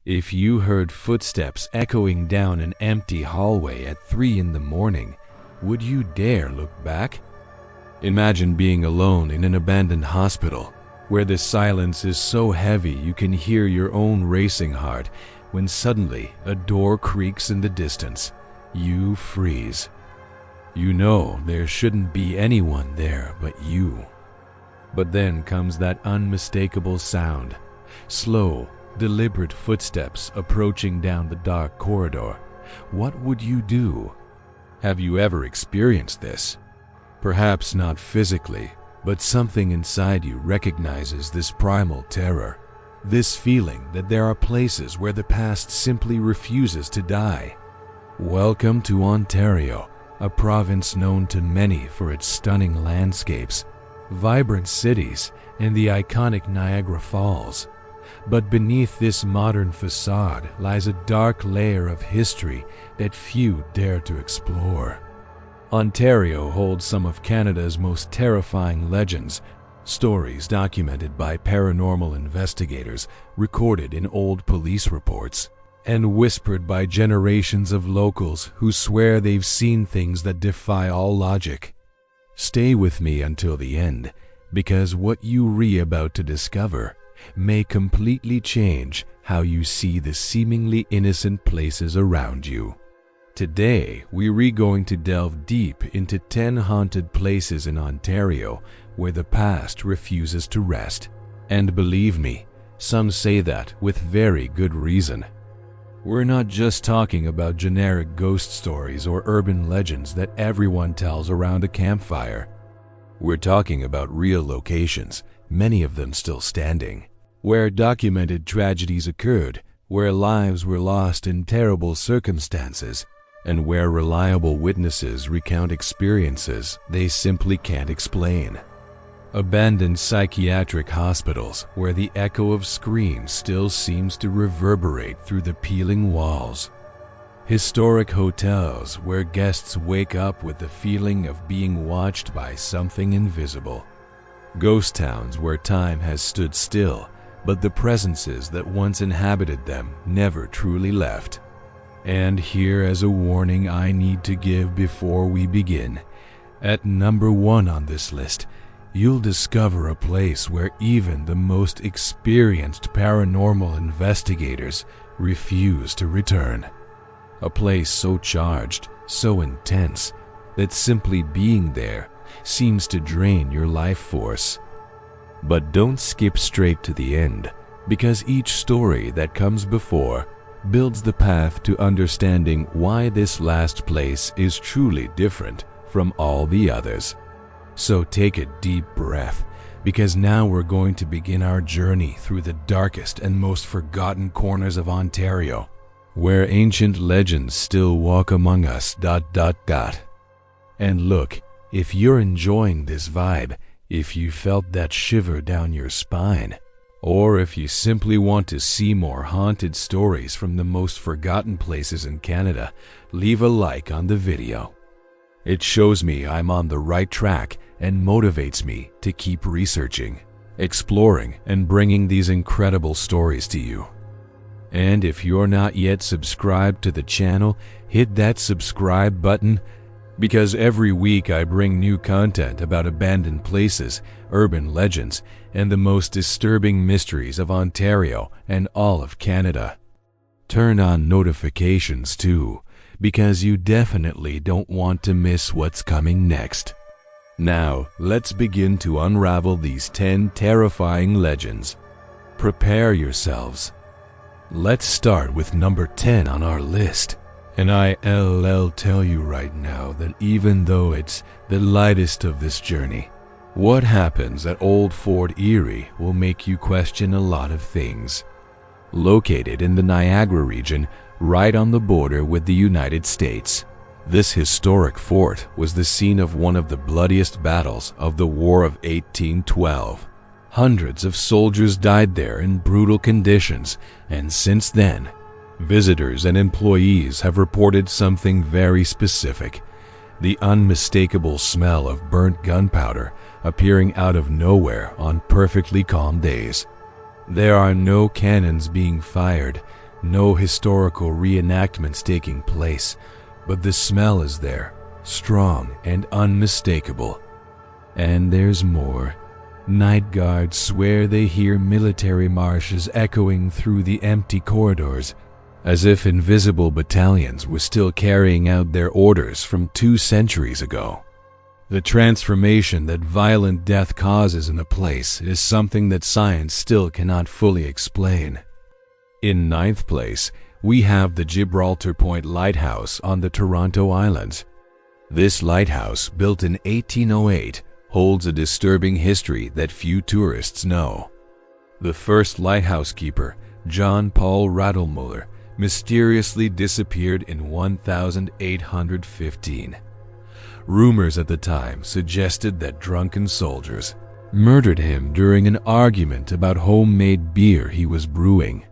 If you heard footsteps echoing down an empty hallway at 3 in the morning, would you dare look back? Imagine being alone in an abandoned hospital, where the silence is so heavy you can hear your own racing heart, when suddenly a door creaks in the distance. You freeze. You know there shouldn't be anyone there but you. But then comes that unmistakable sound. Slow, deliberate footsteps approaching down the dark corridor. What would you do? Have you ever experienced this? Perhaps not physically, but something inside you recognizes this primal terror. This feeling that there are places where the past simply refuses to die. Welcome to Ontario, a province known to many for its stunning landscapes, vibrant cities, and the iconic Niagara Falls. But beneath this modern facade lies a dark layer of history that few dare to explore. Ontario holds some of Canada's most terrifying legends, stories documented by paranormal investigators, recorded in old police reports, and whispered by generations of locals who swear they've seen things that defy all logic. Stay with me until the end, because what you're about to discover may completely change how you see the seemingly innocent places around you. Today, we're going to delve deep into 10 haunted places in Ontario where the past refuses to rest. And believe me, some say that with very good reason. We're not just talking about generic ghost stories or urban legends that everyone tells around a campfire. We're talking about real locations, many of them still standing, where documented tragedies occurred, where lives were lost in terrible circumstances, and where reliable witnesses recount experiences they simply can't explain. Abandoned psychiatric hospitals where the echo of screams still seems to reverberate through the peeling walls. Historic hotels where guests wake up with the feeling of being watched by something invisible. Ghost towns where time has stood still, but the presences that once inhabited them never truly left. And here is a warning I need to give before we begin. At number 1 on this list, you'll discover a place where even the most experienced paranormal investigators refuse to return. A place so charged, so intense, that simply being there seems to drain your life force. But don't skip straight to the end, because each story that comes before builds the path to understanding why this last place is truly different from all the others. So take a deep breath, because now we're going to begin our journey through the darkest and most forgotten corners of Ontario, where ancient legends still walk among us. And look, if you're enjoying this vibe, if you felt that shiver down your spine, or if you simply want to see more haunted stories from the most forgotten places in Canada, leave a like on the video. It shows me I'm on the right track and motivates me to keep researching, exploring, and bringing these incredible stories to you. And if you're not yet subscribed to the channel, hit that subscribe button, because every week I bring new content about abandoned places, urban legends, and the most disturbing mysteries of Ontario and all of Canada. Turn on notifications too, because you definitely don't want to miss what's coming next. Now, let's begin to unravel these 10 terrifying legends. Prepare yourselves. Let's start with number 10 on our list. And I'll tell you right now that even though it's the lightest of this journey, what happens at Old Fort Erie will make you question a lot of things. Located in the Niagara region, right on the border with the United States, this historic fort was the scene of one of the bloodiest battles of the War of 1812. Hundreds of soldiers died there in brutal conditions, and since then, visitors and employees have reported something very specific: the unmistakable smell of burnt gunpowder appearing out of nowhere on perfectly calm days. There are no cannons being fired, No historical reenactments taking place, but the smell is there, strong and unmistakable. And there's more. Night guards swear they hear military marches echoing through the empty corridors, as if invisible battalions were still carrying out their orders from 2 centuries ago. The transformation that violent death causes in a place is something that science still cannot fully explain. In 9th place, we have the Gibraltar Point Lighthouse on the Toronto Islands. This lighthouse, built in 1808, holds a disturbing history that few tourists know. The first lighthouse keeper, John Paul Radelmuller, mysteriously disappeared in 1815. Rumors at the time suggested that drunken soldiers murdered him during an argument about homemade beer he was brewing.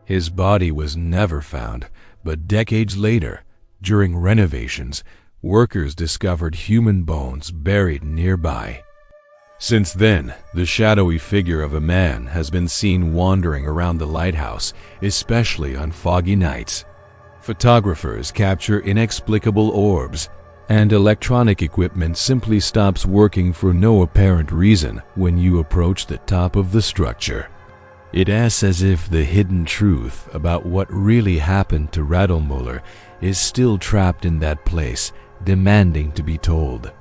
His body was never found, but decades later, during renovations, workers discovered human bones buried nearby. Since then, the shadowy figure of a man has been seen wandering around the lighthouse, especially on foggy nights. Photographers capture inexplicable orbs, and electronic equipment simply stops working for no apparent reason when you approach the top of the structure. It is as if the hidden truth about what really happened to Radelmuller is still trapped in that place, demanding to be told.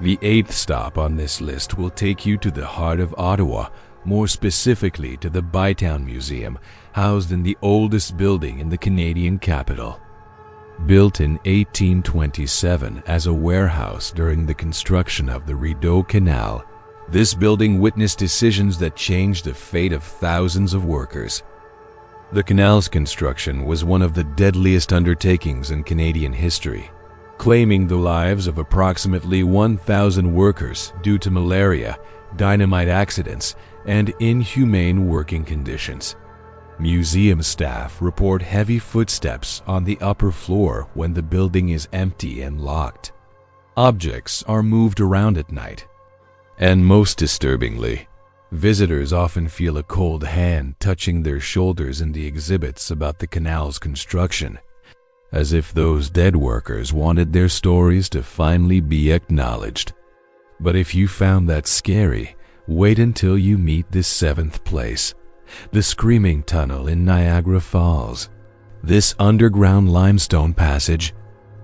The 8th stop on this list will take you to the heart of Ottawa, more specifically to the Bytown Museum, housed in the oldest building in the Canadian capital. Built in 1827 as a warehouse during the construction of the Rideau Canal, this building witnessed decisions that changed the fate of thousands of workers. The canal's construction was one of the deadliest undertakings in Canadian history, claiming the lives of approximately 1,000 workers due to malaria, dynamite accidents, and inhumane working conditions. Museum staff report heavy footsteps on the upper floor when the building is empty and locked. Objects are moved around at night. And most disturbingly, visitors often feel a cold hand touching their shoulders in the exhibits about the canal's construction, as if those dead workers wanted their stories to finally be acknowledged. But if you found that scary, wait until you meet this 7th place, the Screaming Tunnel in Niagara Falls. This underground limestone passage,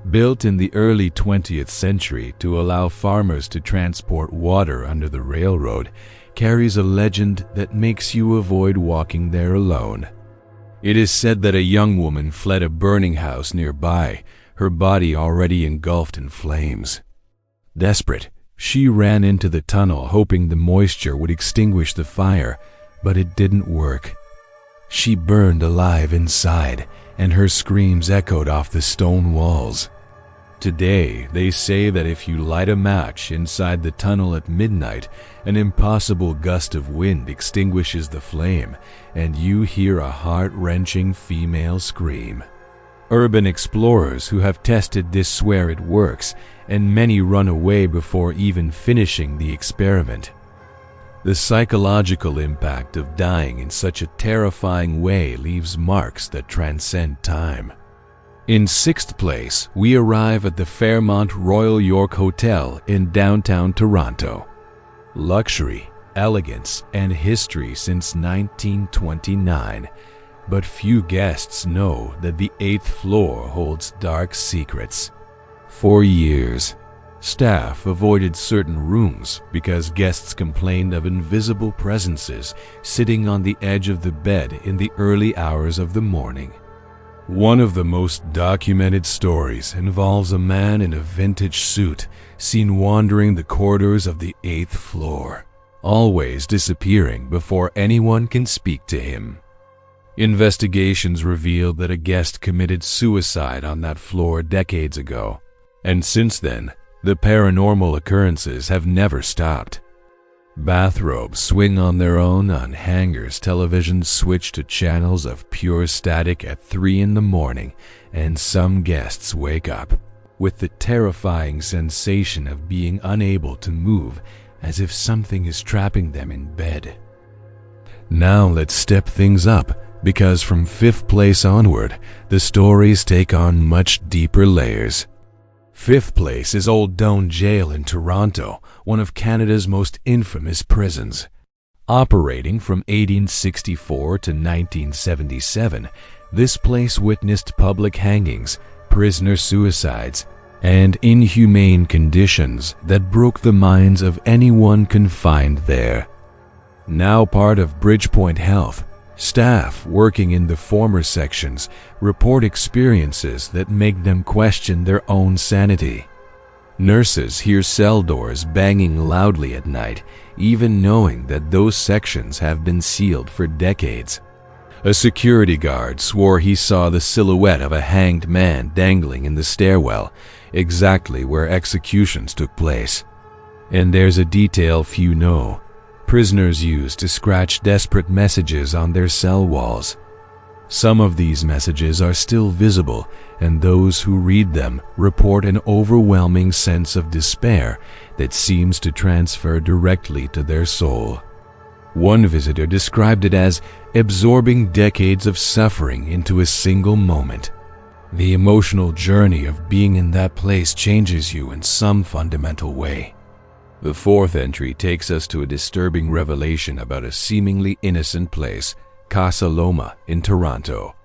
built in the early 20th century to allow farmers to transport water under the railroad, carries a legend that makes you avoid walking there alone. It is said that a young woman fled a burning house nearby, her body already engulfed in flames. Desperate, she ran into the tunnel hoping the moisture would extinguish the fire, but it didn't work. She burned alive inside, and her screams echoed off the stone walls. Today, they say that if you light a match inside the tunnel at midnight, an impossible gust of wind extinguishes the flame, and you hear a heart-wrenching female scream. Urban explorers who have tested this swear it works, and many run away before even finishing the experiment. The psychological impact of dying in such a terrifying way leaves marks that transcend time. In 6th place, we arrive at the Fairmont Royal York Hotel in downtown Toronto. Luxury, elegance, and history since 1929, but few guests know that the 8th floor holds dark secrets. For years, staff avoided certain rooms because guests complained of invisible presences sitting on the edge of the bed in the early hours of the morning. One of the most documented stories involves a man in a vintage suit seen wandering the corridors of the 8th floor, always disappearing before anyone can speak to him. Investigations revealed that a guest committed suicide on that floor decades ago, and since then, the paranormal occurrences have never stopped. Bathrobes swing on their own on hangers, televisions switch to channels of pure static at 3 in the morning, and some guests wake up with the terrifying sensation of being unable to move, as if something is trapping them in bed. Now let's step things up because from fifth place onward, the stories take on much deeper layers. Fifth place is Old Doane Jail in Toronto, one of Canada's most infamous prisons. Operating from 1864 to 1977, this place witnessed public hangings, prisoner suicides, and inhumane conditions that broke the minds of anyone confined there. Now part of Bridgepoint Health, staff working in the former sections report experiences that make them question their own sanity. Nurses hear cell doors banging loudly at night, even knowing that those sections have been sealed for decades. A security guard swore he saw the silhouette of a hanged man dangling in the stairwell, exactly where executions took place. And there's a detail few know. Prisoners used to scratch desperate messages on their cell walls. Some of these messages are still visible, and those who read them report an overwhelming sense of despair that seems to transfer directly to their soul. One visitor described it as absorbing decades of suffering into a single moment. The emotional journey of being in that place changes you in some fundamental way. The fourth entry takes us to a disturbing revelation about a seemingly innocent place, Casa Loma in Toronto.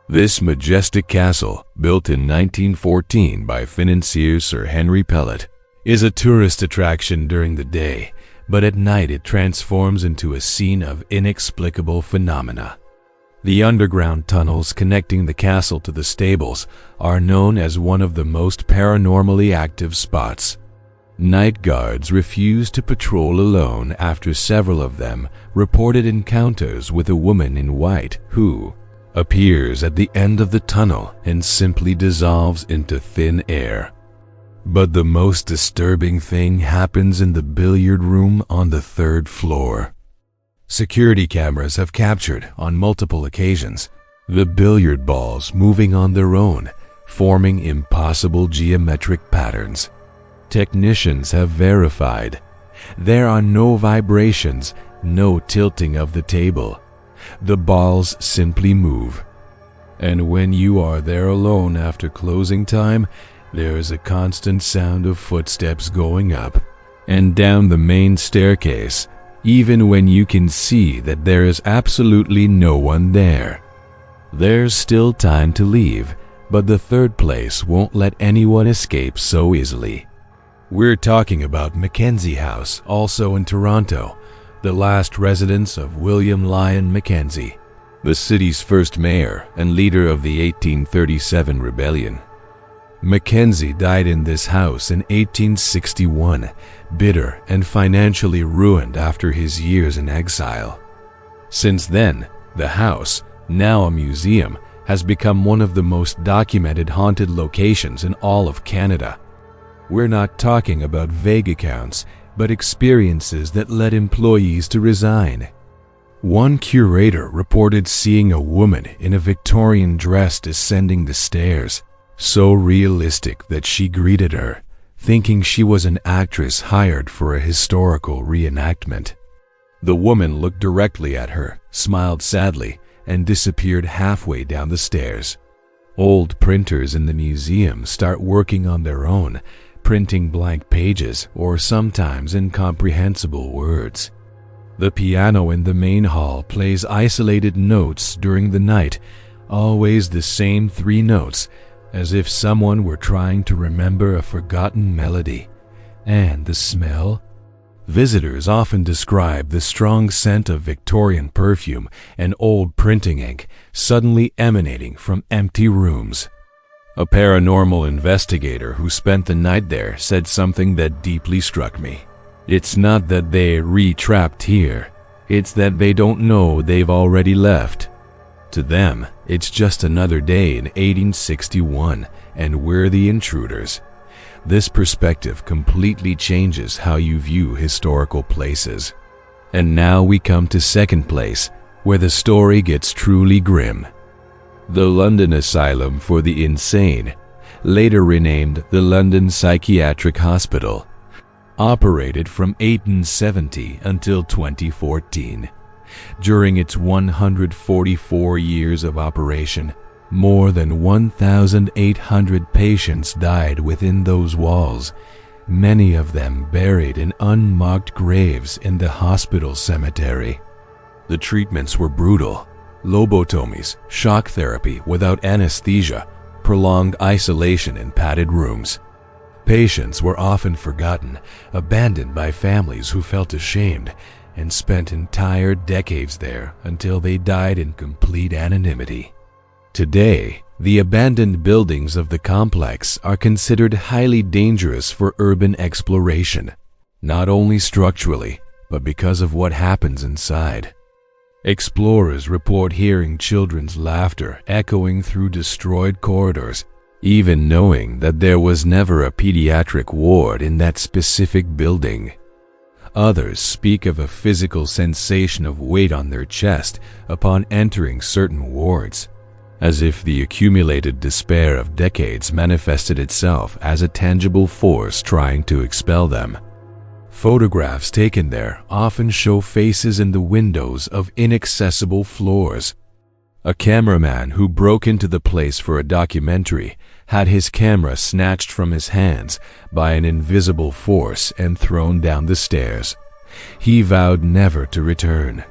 This majestic castle, built in 1914 by financier Sir Henry Pellet, is a tourist attraction during the day, but at night it transforms into a scene of inexplicable phenomena. The underground tunnels connecting the castle to the stables are known as one of the most paranormally active spots. Night guards refused to patrol alone after several of them reported encounters with a woman in white who appears at the end of the tunnel and simply dissolves into thin air. But the most disturbing thing happens in the billiard room on the third floor. Security cameras have captured, on multiple occasions, the billiard balls moving on their own, forming impossible geometric patterns. Technicians have verified there are no vibrations, no tilting of the table. The balls simply move. And when you are there alone after closing time, there is a constant sound of footsteps going up and down the main staircase, even when you can see that there is absolutely no one there. There's still time to leave, but the third place won't let anyone escape so easily. We're talking about McKenzie House, also in Toronto, the last residence of William Lyon McKenzie, the city's first mayor and leader of the 1837 rebellion. McKenzie died in this house in 1861, bitter and financially ruined after his years in exile. Since then, the house, now a museum, has become one of the most documented haunted locations in all of Canada. We're not talking about vague accounts, but experiences that led employees to resign. One curator reported seeing a woman in a Victorian dress descending the stairs, so realistic that she greeted her, thinking she was an actress hired for a historical reenactment. The woman looked directly at her, smiled sadly, and disappeared halfway down the stairs. Old printers in the museum start working on their own, printing blank pages or sometimes incomprehensible words. The piano in the main hall plays isolated notes during the night, always the same 3 notes, as if someone were trying to remember a forgotten melody. And the smell? Visitors often describe the strong scent of Victorian perfume and old printing ink suddenly emanating from empty rooms. A paranormal investigator who spent the night there said something that deeply struck me. It's not that they're trapped here, it's that they don't know they've already left. To them, it's just another day in 1861, and we're the intruders. This perspective completely changes how you view historical places. And now we come to second place, where the story gets truly grim. The London Asylum for the Insane, later renamed the London Psychiatric Hospital, operated from 1870 until 2014. During its 144 years of operation, more than 1,800 patients died within those walls, many of them buried in unmarked graves in the hospital cemetery. The treatments were brutal: lobotomies, shock therapy without anesthesia, prolonged isolation in padded rooms. Patients were often forgotten, abandoned by families who felt ashamed, and spent entire decades there until they died in complete anonymity. Today, the abandoned buildings of the complex are considered highly dangerous for urban exploration, not only structurally, but because of what happens inside. Explorers report hearing children's laughter echoing through destroyed corridors, even knowing that there was never a pediatric ward in that specific building. Others speak of a physical sensation of weight on their chest upon entering certain wards, as if the accumulated despair of decades manifested itself as a tangible force trying to expel them. Photographs taken there often show faces in the windows of inaccessible floors. A cameraman who broke into the place for a documentary had his camera snatched from his hands by an invisible force and thrown down the stairs. He vowed never to return.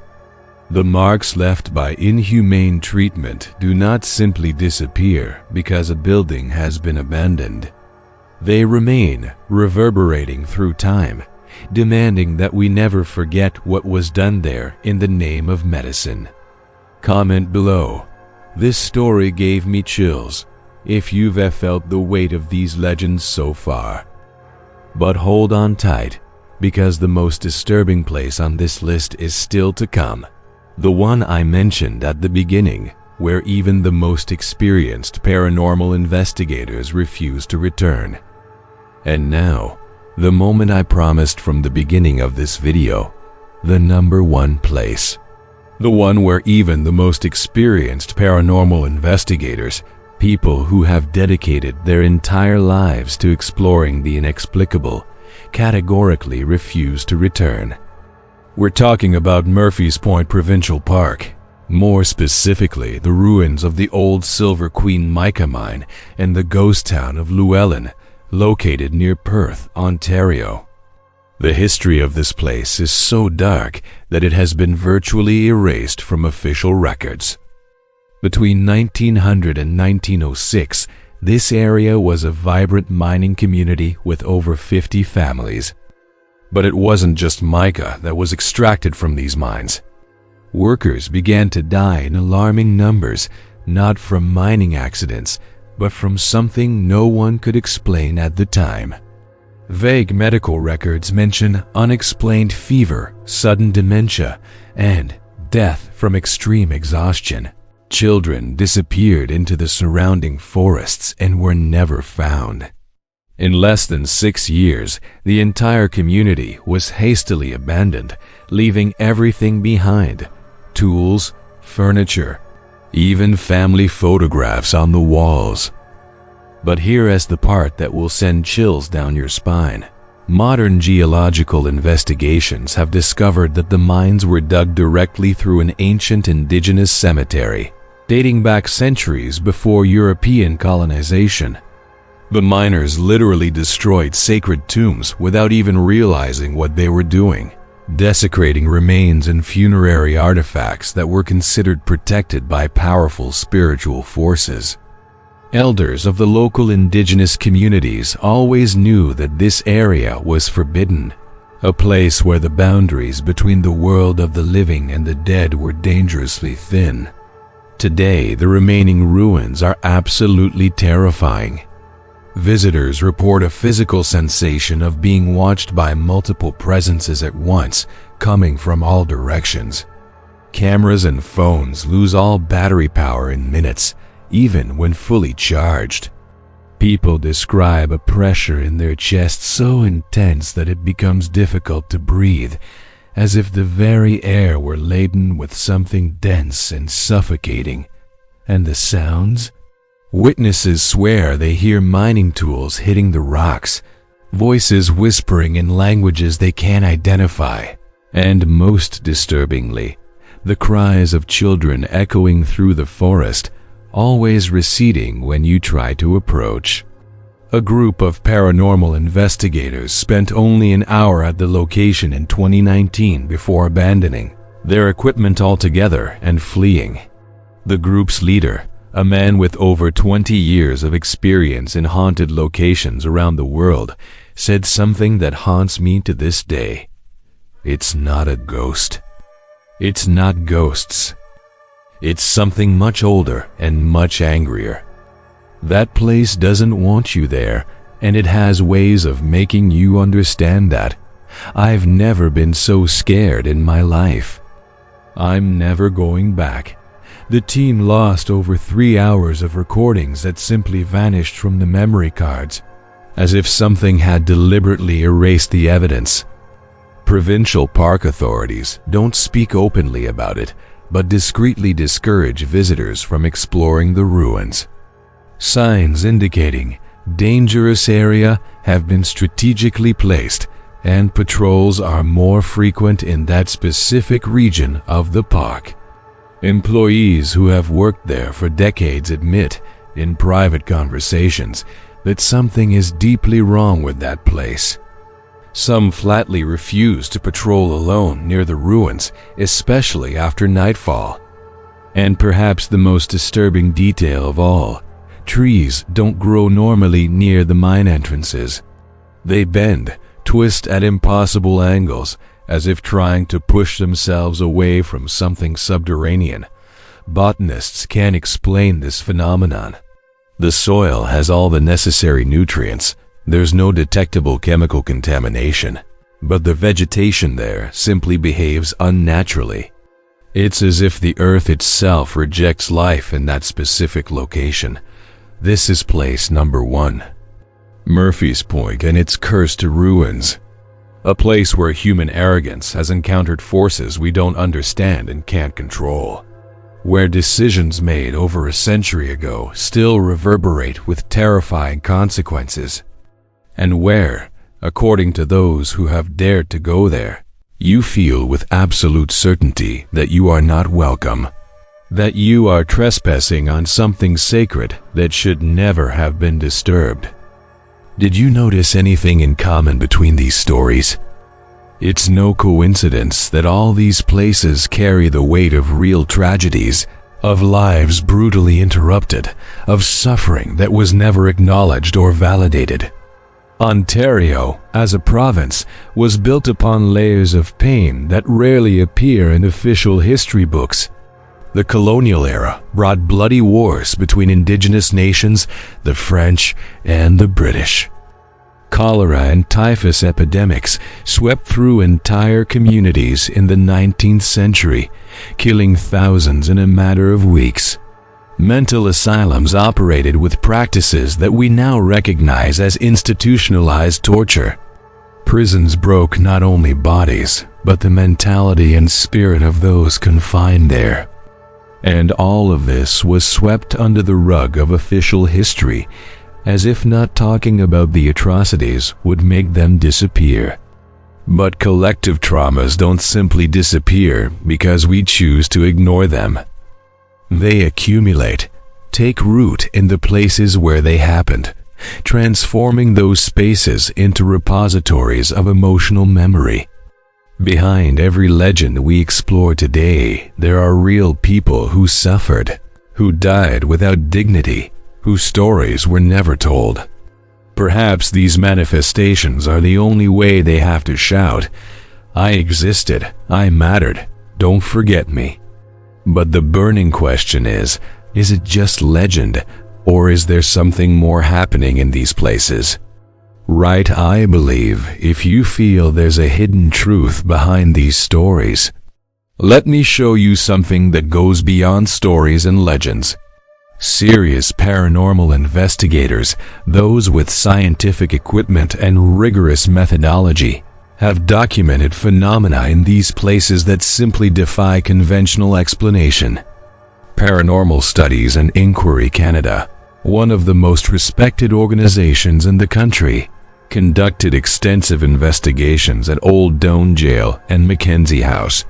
The marks left by inhumane treatment do not simply disappear because a building has been abandoned. They remain, reverberating through time, demanding that we never forget what was done there in the name of medicine. Comment below. This story gave me chills, if you've felt the weight of these legends so far. But hold on tight, because the most disturbing place on this list is still to come. The one I mentioned at the beginning, where even the most experienced paranormal investigators refuse to return. And now, the moment I promised from the beginning of this video, the number one place. The one where even the most experienced paranormal investigators, people who have dedicated their entire lives to exploring the inexplicable, categorically refuse to return. We're talking about Murphy's Point Provincial Park, more specifically the ruins of the old Silver Queen mica mine and the ghost town of Llewellyn, located near Perth, Ontario. The history of this place is so dark that it has been virtually erased from official records. Between 1900 and 1906, this area was a vibrant mining community with over 50 families. But it wasn't just mica that was extracted from these mines. Workers began to die in alarming numbers, not from mining accidents, but from something no one could explain at the time. Vague medical records mention unexplained fever, sudden dementia, and death from extreme exhaustion. Children disappeared into the surrounding forests and were never found. In less than 6 years, the entire community was hastily abandoned, leaving everything behind: tools, furniture, even family photographs on the walls. But here is the part that will send chills down your spine. Modern geological investigations have discovered that the mines were dug directly through an ancient indigenous cemetery, dating back centuries before European colonization. The miners literally destroyed sacred tombs without even realizing what they were doing, desecrating remains and funerary artifacts that were considered protected by powerful spiritual forces. Elders of the local indigenous communities always knew that this area was forbidden, a place where the boundaries between the world of the living and the dead were dangerously thin. Today, the remaining ruins are absolutely terrifying. Visitors report a physical sensation of being watched by multiple presences at once, coming from all directions. Cameras and phones lose all battery power in minutes, even when fully charged. People describe a pressure in their chest so intense that it becomes difficult to breathe, as if the very air were laden with something dense and suffocating. And the sounds? Witnesses swear they hear mining tools hitting the rocks, voices whispering in languages they can't identify, and most disturbingly, the cries of children echoing through the forest, always receding when you try to approach. A group of paranormal investigators spent only an hour at the location in 2019 before abandoning their equipment altogether and fleeing. The group's leader, a man with over 20 years of experience in haunted locations around the world, said something that haunts me to this day. "It's not a ghost. It's not ghosts. It's something much older and much angrier. That place doesn't want you there, and it has ways of making you understand that. I've never been so scared in my life. I'm never going back." The team lost over 3 hours of recordings that simply vanished from the memory cards, as if something had deliberately erased the evidence. Provincial park authorities don't speak openly about it, but discreetly discourage visitors from exploring the ruins. Signs indicating dangerous area have been strategically placed, and patrols are more frequent in that specific region of the park. Employees who have worked there for decades admit, in private conversations, that something is deeply wrong with that place. Some flatly refuse to patrol alone near the ruins, especially after nightfall. And perhaps the most disturbing detail of all, trees don't grow normally near the mine entrances. They bend, twist at impossible angles, as if trying to push themselves away from something subterranean. Botanists can't explain this phenomenon. The soil has all the necessary nutrients. There's no detectable chemical contamination, but the vegetation there simply behaves unnaturally. It's as if the earth itself rejects life in that specific location. This is place number 1. Murphy's Point and its cursed ruins. A place where human arrogance has encountered forces we don't understand and can't control. Where decisions made over a century ago still reverberate with terrifying consequences. And where, according to those who have dared to go there, you feel with absolute certainty that you are not welcome. That you are trespassing on something sacred that should never have been disturbed. Did you notice anything in common between these stories? It's no coincidence that all these places carry the weight of real tragedies, of lives brutally interrupted, of suffering that was never acknowledged or validated. Ontario, as a province, was built upon layers of pain that rarely appear in official history books. The colonial era brought bloody wars between indigenous nations, the French and the British. Cholera and typhus epidemics swept through entire communities in the 19th century, killing thousands in a matter of weeks. Mental asylums operated with practices that we now recognize as institutionalized torture. Prisons broke not only bodies, but the mentality and spirit of those confined there. And all of this was swept under the rug of official history, as if not talking about the atrocities would make them disappear. But collective traumas don't simply disappear because we choose to ignore them. They accumulate, take root in the places where they happened, transforming those spaces into repositories of emotional memory. Behind every legend we explore today, there are real people who suffered, who died without dignity, whose stories were never told. Perhaps these manifestations are the only way they have to shout, "I existed, I mattered, don't forget me." But the burning question is it just legend, or is there something more happening in these places? Right, I believe, if you feel there's a hidden truth behind these stories. Let me show you something that goes beyond stories and legends. Serious paranormal investigators, those with scientific equipment and rigorous methodology, have documented phenomena in these places that simply defy conventional explanation. Paranormal Studies and Inquiry Canada, one of the most respected organizations in the country, conducted extensive investigations at Old Doane Jail and McKenzie House,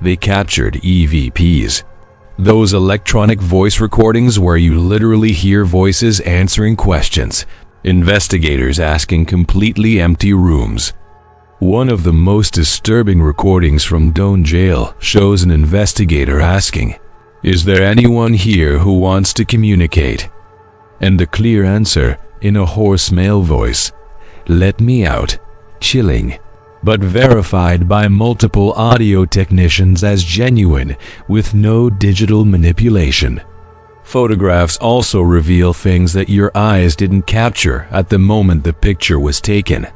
They captured EVPs. Those electronic voice recordings where you literally hear voices answering questions. Investigators asking completely empty rooms. One of the most disturbing recordings from Doane Jail shows an investigator asking, "Is there anyone here who wants to communicate?" And the clear answer, in a hoarse male voice, "Let me out." Chilling, but verified by multiple audio technicians as genuine, with no digital manipulation. Photographs also reveal things that your eyes didn't capture at the moment the picture was taken.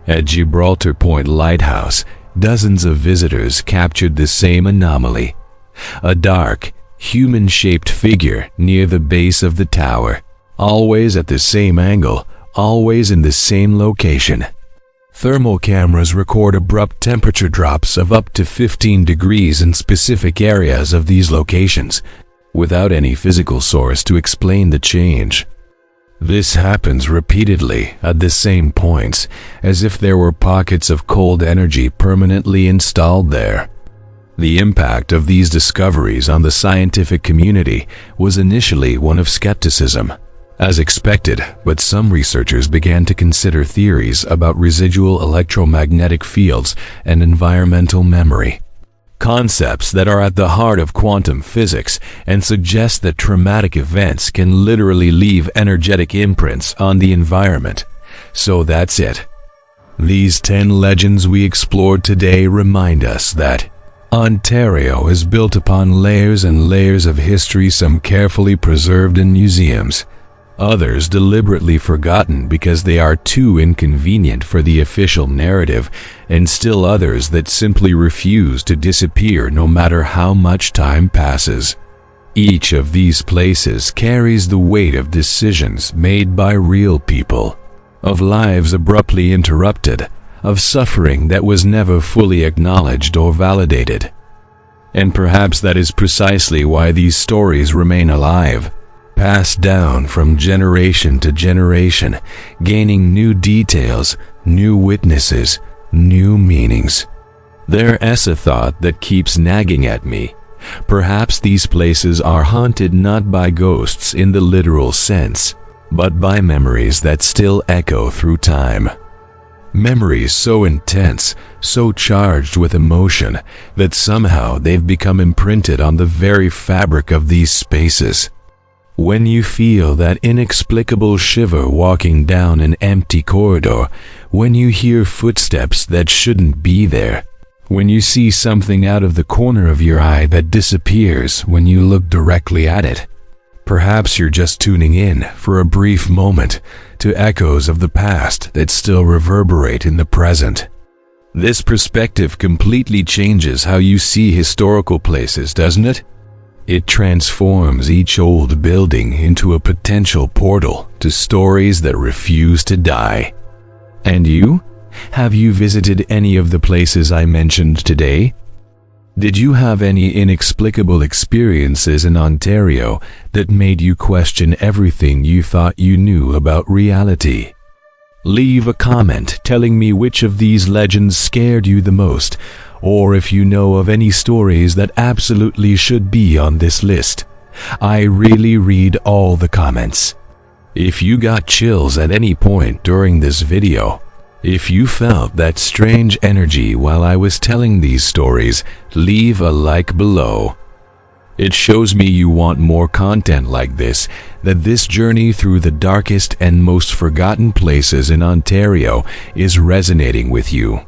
At Gibraltar Point Lighthouse, dozens of visitors captured the same anomaly. A dark, human-shaped figure near the base of the tower, always at the same angle, always in the same location. Thermal cameras record abrupt temperature drops of up to 15 degrees in specific areas of these locations, without any physical source to explain the change. This happens repeatedly at the same points, as if there were pockets of cold energy permanently installed there. The impact of these discoveries on the scientific community was initially one of skepticism, as expected, but some researchers began to consider theories about residual electromagnetic fields and environmental memory. Concepts that are at the heart of quantum physics and suggest that traumatic events can literally leave energetic imprints on the environment. So that's it. These 10 legends we explored today remind us that Ontario is built upon layers and layers of history, some carefully preserved in museums, others deliberately forgotten because they are too inconvenient for the official narrative, and still others that simply refuse to disappear no matter how much time passes. Each of these places carries the weight of decisions made by real people, of lives abruptly interrupted, of suffering that was never fully acknowledged or validated. And perhaps that is precisely why these stories remain alive, passed down from generation to generation, gaining new details, new witnesses, new meanings. There's a thought that keeps nagging at me. Perhaps these places are haunted not by ghosts in the literal sense, but by memories that still echo through time. Memories so intense, so charged with emotion, that somehow they've become imprinted on the very fabric of these spaces. When you feel that inexplicable shiver walking down an empty corridor, when you hear footsteps that shouldn't be there, when you see something out of the corner of your eye that disappears when you look directly at it, perhaps you're just tuning in for a brief moment to echoes of the past that still reverberate in the present. This perspective completely changes how you see historical places, doesn't it? It transforms each old building into a potential portal to stories that refuse to die. And you? Have you visited any of the places I mentioned today? Did you have any inexplicable experiences in Ontario that made you question everything you thought you knew about reality? Leave a comment telling me which of these legends scared you the most, or if you know of any stories that absolutely should be on this list. I really read all the comments. If you got chills at any point during this video, if you felt that strange energy while I was telling these stories, leave a like below. It shows me you want more content like this, that this journey through the darkest and most forgotten places in Ontario is resonating with you.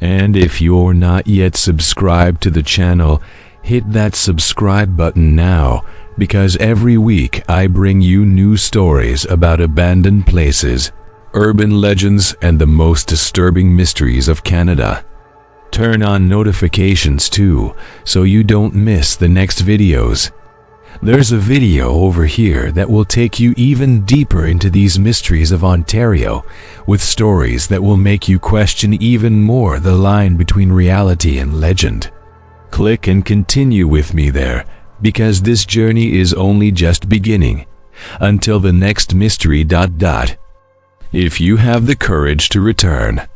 And if you're not yet subscribed to the channel, hit that subscribe button now, because every week I bring you new stories about abandoned places, urban legends, and the most disturbing mysteries of Canada. Turn on notifications too, so you don't miss the next videos. There's a video over here that will take you even deeper into these mysteries of Ontario, with stories that will make you question even more the line between reality and legend. Click and continue with me there, because this journey is only just beginning. Until the next mystery. If you have the courage to return.